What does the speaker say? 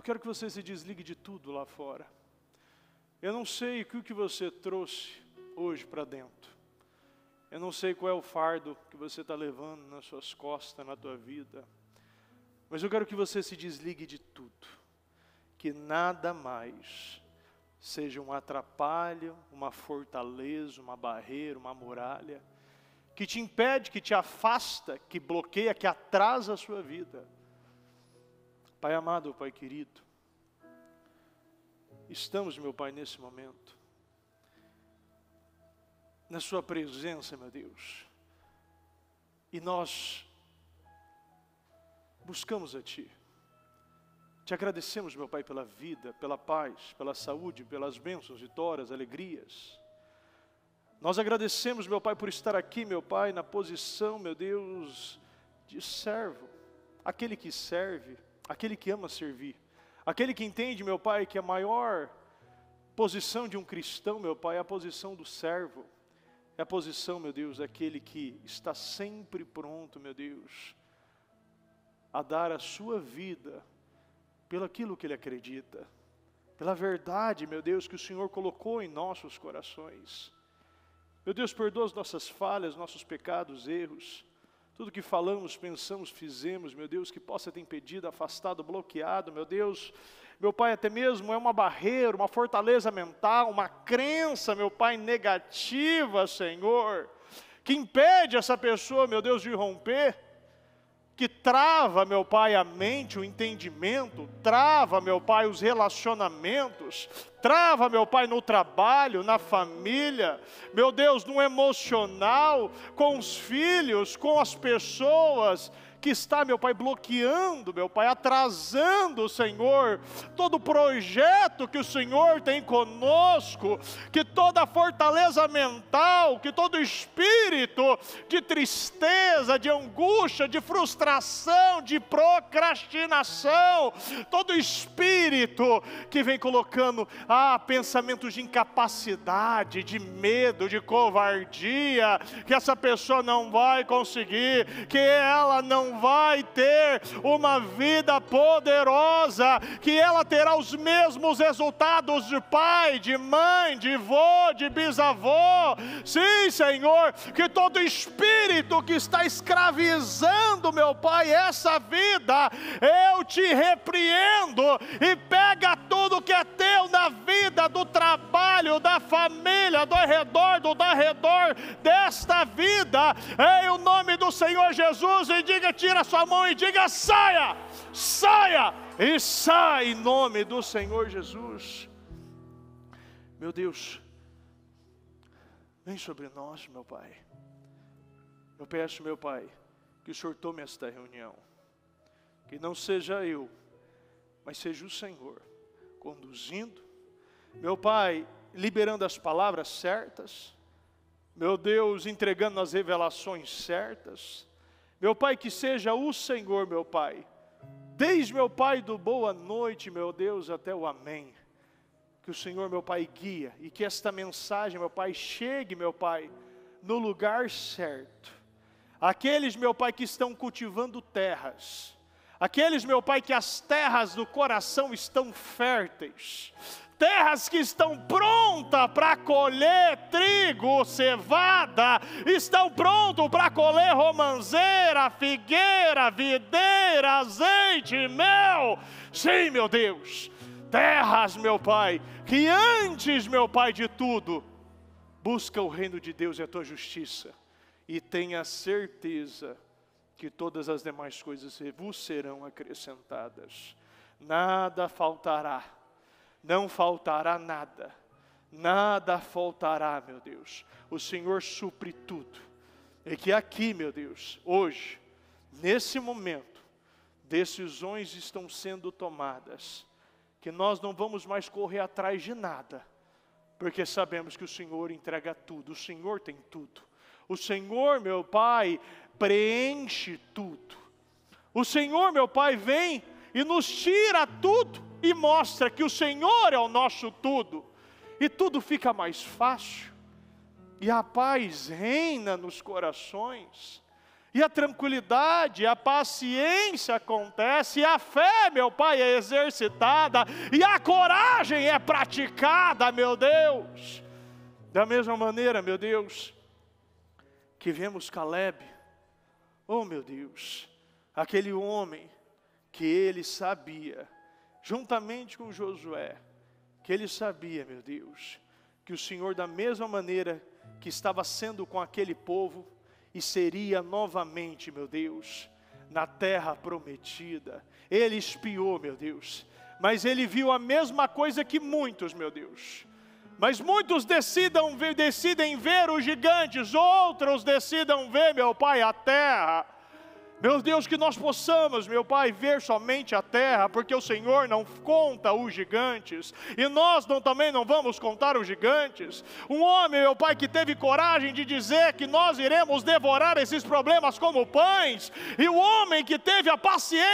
quero que você se desligue de tudo lá fora. Eu não sei o que você trouxe hoje para dentro. Eu não sei qual é o fardo que você está levando nas suas costas, na tua vida. Mas eu quero que você se desligue de tudo. Que nada mais seja um atrapalho, uma fortaleza, uma barreira, uma muralha, que te impede, que te afasta, que bloqueia, que atrasa a sua vida. Pai amado, Pai querido, estamos, meu Pai, nesse momento, na sua presença, meu Deus, e nós buscamos a Ti. Te agradecemos, meu Pai, pela vida, pela paz, pela saúde, pelas bênçãos, vitórias, alegrias. Nós agradecemos, meu Pai, por estar aqui, meu Pai, na posição, meu Deus, de servo. Aquele que serve, aquele que ama servir. Aquele que entende, meu Pai, que a maior posição de um cristão, meu Pai, é a posição do servo. É a posição, meu Deus, daquele que está sempre pronto, meu Deus, a dar a sua vida pelo aquilo que ele acredita, pela verdade, meu Deus, que o Senhor colocou em nossos corações. Meu Deus, perdoa as nossas falhas, nossos pecados, erros, tudo que falamos, pensamos, fizemos, meu Deus, que possa ter impedido, afastado, bloqueado, meu Deus, meu Pai, até mesmo é uma barreira, uma fortaleza mental, uma crença, meu Pai, negativa, Senhor, que impede essa pessoa, meu Deus, de romper, que trava, meu Pai, a mente, o entendimento, trava, meu Pai, os relacionamentos, trava, meu Pai, no trabalho, na família, meu Deus, no emocional, com os filhos, com as pessoas, que está, meu Pai, bloqueando, meu Pai, atrasando, Senhor, todo projeto que o Senhor tem conosco, que toda fortaleza mental, que todo espírito de tristeza, de angústia, de frustração, de procrastinação, todo espírito que vem colocando, pensamentos de incapacidade, de medo, de covardia, que essa pessoa não vai conseguir, que ela não vai ter uma vida poderosa, que ela terá os mesmos resultados de pai, de mãe, de vô, de bisavô. Sim, Senhor, que todo espírito que está escravizando, meu Pai, essa vida, eu te repreendo e pega tudo que é teu na vida, do trabalho, da família, do arredor desta vida, em o nome do Senhor Jesus, e diga, tira a sua mão e diga, saia, saia, e sai em nome do Senhor Jesus. Meu Deus, vem sobre nós, meu Pai. Eu peço, meu Pai, que o Senhor tome esta reunião, que não seja eu, mas seja o Senhor conduzindo, meu Pai, liberando as palavras certas, meu Deus, entregando as revelações certas, meu Pai, que seja o Senhor, meu Pai, desde, meu Pai, do boa noite, meu Deus, até o amém, que o Senhor, meu Pai, guia, e que esta mensagem, meu Pai, chegue, meu Pai, no lugar certo. Aqueles, meu Pai, que estão cultivando terras, aqueles, meu Pai, que as terras do coração estão férteis, terras que estão prontas para colher trigo, cevada, estão prontos para colher romanceira, figueira, videira, azeite, mel. Sim, meu Deus, terras, meu Pai, que antes, meu Pai, de tudo, busca o reino de Deus e a tua justiça, e tenha certeza que todas as demais coisas vos serão acrescentadas. Nada faltará. Não faltará nada, nada faltará, meu Deus. O Senhor supre tudo. E que aqui, meu Deus, hoje, nesse momento, decisões estão sendo tomadas, que nós não vamos mais correr atrás de nada, porque sabemos que o Senhor entrega tudo, o Senhor tem tudo. O Senhor, meu Pai, preenche tudo. O Senhor, meu Pai, vem e nos tira tudo e mostra que o Senhor é o nosso tudo, e tudo fica mais fácil, e a paz reina nos corações, E a tranquilidade, a paciência acontece, e a fé, meu Pai, é exercitada, e a coragem é praticada, meu Deus. Da mesma maneira, meu Deus, que vemos Caleb, oh meu Deus, aquele homem que ele sabia, juntamente com Josué, que ele sabia, meu Deus, que o Senhor, da mesma maneira que estava sendo com aquele povo, e seria novamente, meu Deus, na terra prometida. Ele espiou, meu Deus, mas ele viu a mesma coisa que muitos, meu Deus. Mas muitos decidem ver os gigantes, outros decidam ver, meu Pai, a terra. Meu Deus, que nós possamos, meu Pai, ver somente a terra, porque o Senhor não conta os gigantes, e nós também não vamos contar os gigantes. Um homem, meu Pai, que teve coragem de dizer que nós iremos devorar esses problemas como pães, e o homem que teve a paciência